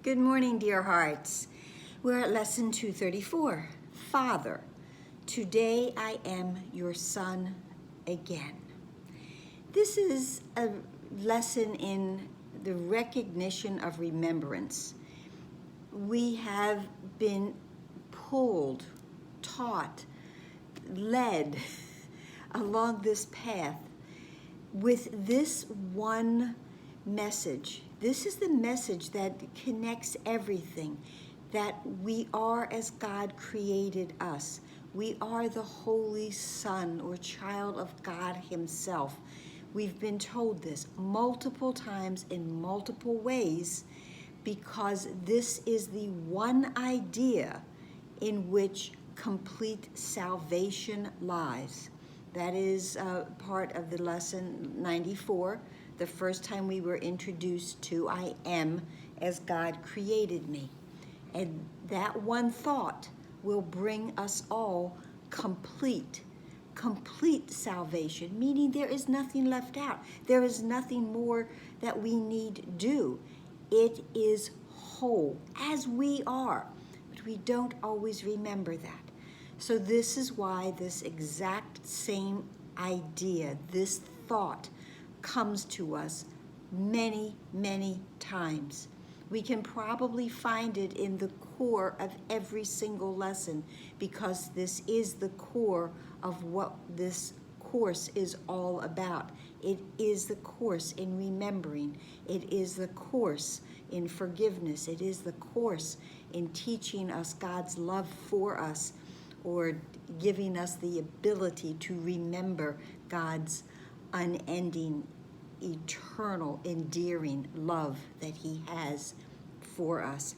Good morning, dear hearts. We're at lesson 234. Father, today I am your son again. This is a lesson in the recognition of remembrance. We have been pulled, taught, led along this path with this one message. This is the message that connects everything, that we are as God created us. We are the Holy Son or child of God Himself. We've been told this multiple times in multiple ways because this is the one idea in which complete salvation lies. That is part of the lesson 94, the first time we were introduced to I am as God created me. And that one thought will bring us all complete salvation, meaning there is nothing left out. There is nothing more that we need do. It is whole, as we are, but we don't always remember that. So this is why this exact same idea, this thought, comes to us many, many times. We can probably find it in the core of every single lesson because this is the core of what this course is all about. It is the course in remembering. It is the course in forgiveness. It is the course in teaching us God's love for us, or giving us the ability to remember God's unending, eternal, endearing love that He has for us.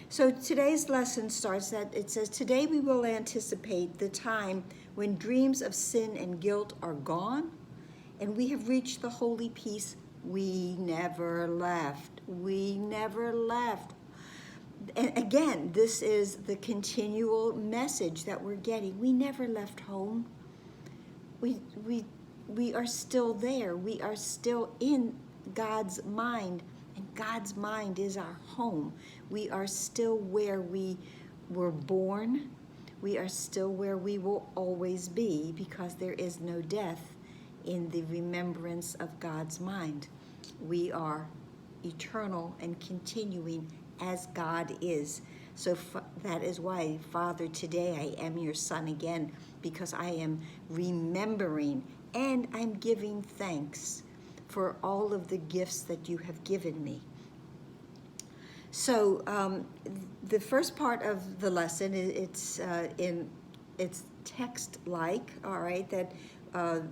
So today's lesson starts that it says, today we will anticipate the time when dreams of sin and guilt are gone and we have reached the holy peace we never left. We never left. And again, this is the continual message that we're getting. We never left home. We are still there. We are still in God's mind, and God's mind is our home. We are still where we were born. We are still where we will always be because there is no death in the remembrance of God's mind. We are eternal and continuing as God is. So that is why, Father, today I am your son again, because I am remembering and I'm giving thanks for all of the gifts that you have given me. So the first part of the lesson, it's text-like, all right, that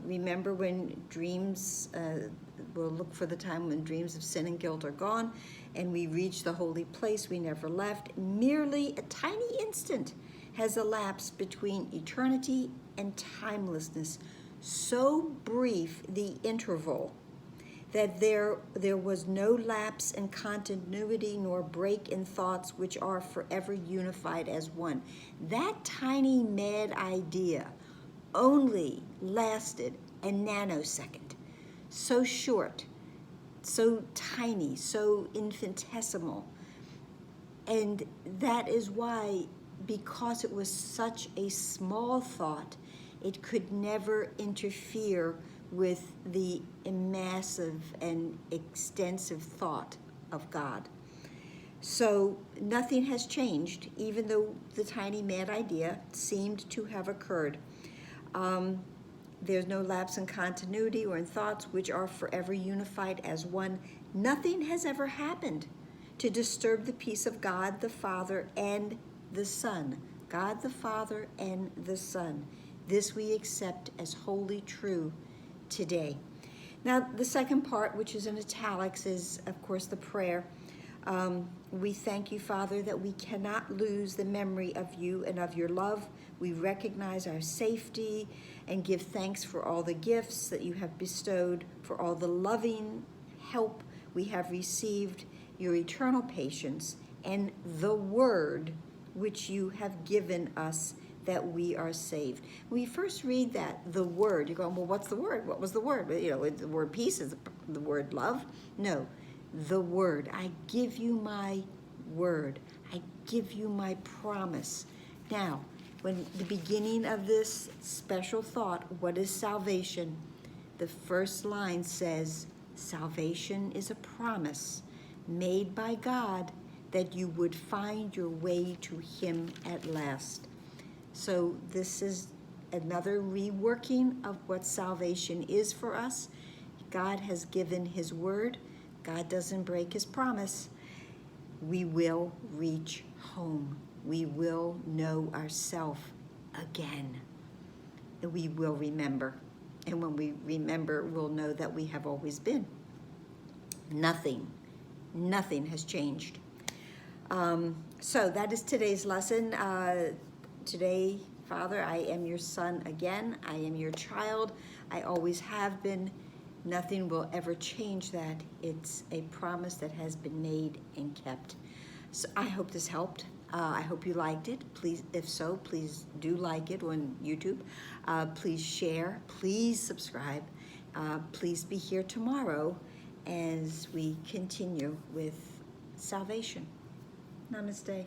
remember when dreams, we'll look for the time when dreams of sin and guilt are gone, and we reach the holy place we never left. Merely a tiny instant has elapsed between eternity and timelessness. So brief the interval that there was no lapse in continuity nor break in thoughts which are forever unified as one. That tiny mad idea only lasted a nanosecond. So short, so tiny, so infinitesimal. And that is why, because it was such a small thought, it could never interfere with the massive and extensive thought of God. So nothing has changed, even though the tiny mad idea seemed to have occurred. There's no lapse in continuity or in thoughts which are forever unified as one. Nothing has ever happened to disturb the peace of God the Father and the Son. God the Father and the Son. This we accept as wholly true today. Now, the second part, which is in italics, is, of course, the prayer. We thank you, Father, that we cannot lose the memory of you and of your love. We recognize our safety and give thanks for all the gifts that you have bestowed, for all the loving help we have received, your eternal patience, and the word which you have given us that we are saved. When we first read that, the word, you're going, well, what's the word? What was the word? You know, the word peace is the word love. No, the word. I give you my word. I give you my promise. Now, when the beginning of this special thought, what is salvation? The first line says, salvation is a promise made by God that you would find your way to him at last. So this is another reworking of what salvation is for us. God has given his word. God doesn't break his promise. We will reach home. We will know ourselves again. And we will remember. And when we remember, we'll know that we have always been. Nothing has changed. So that is today's lesson. Today, Father, I am your son again. I am your child. I always have been. Nothing will ever change that. It's a promise that has been made and kept. So I hope this helped. I hope you liked it. Please, if so, please do like it on YouTube. Please share. Please subscribe. Please be here tomorrow as we continue with salvation. Namaste.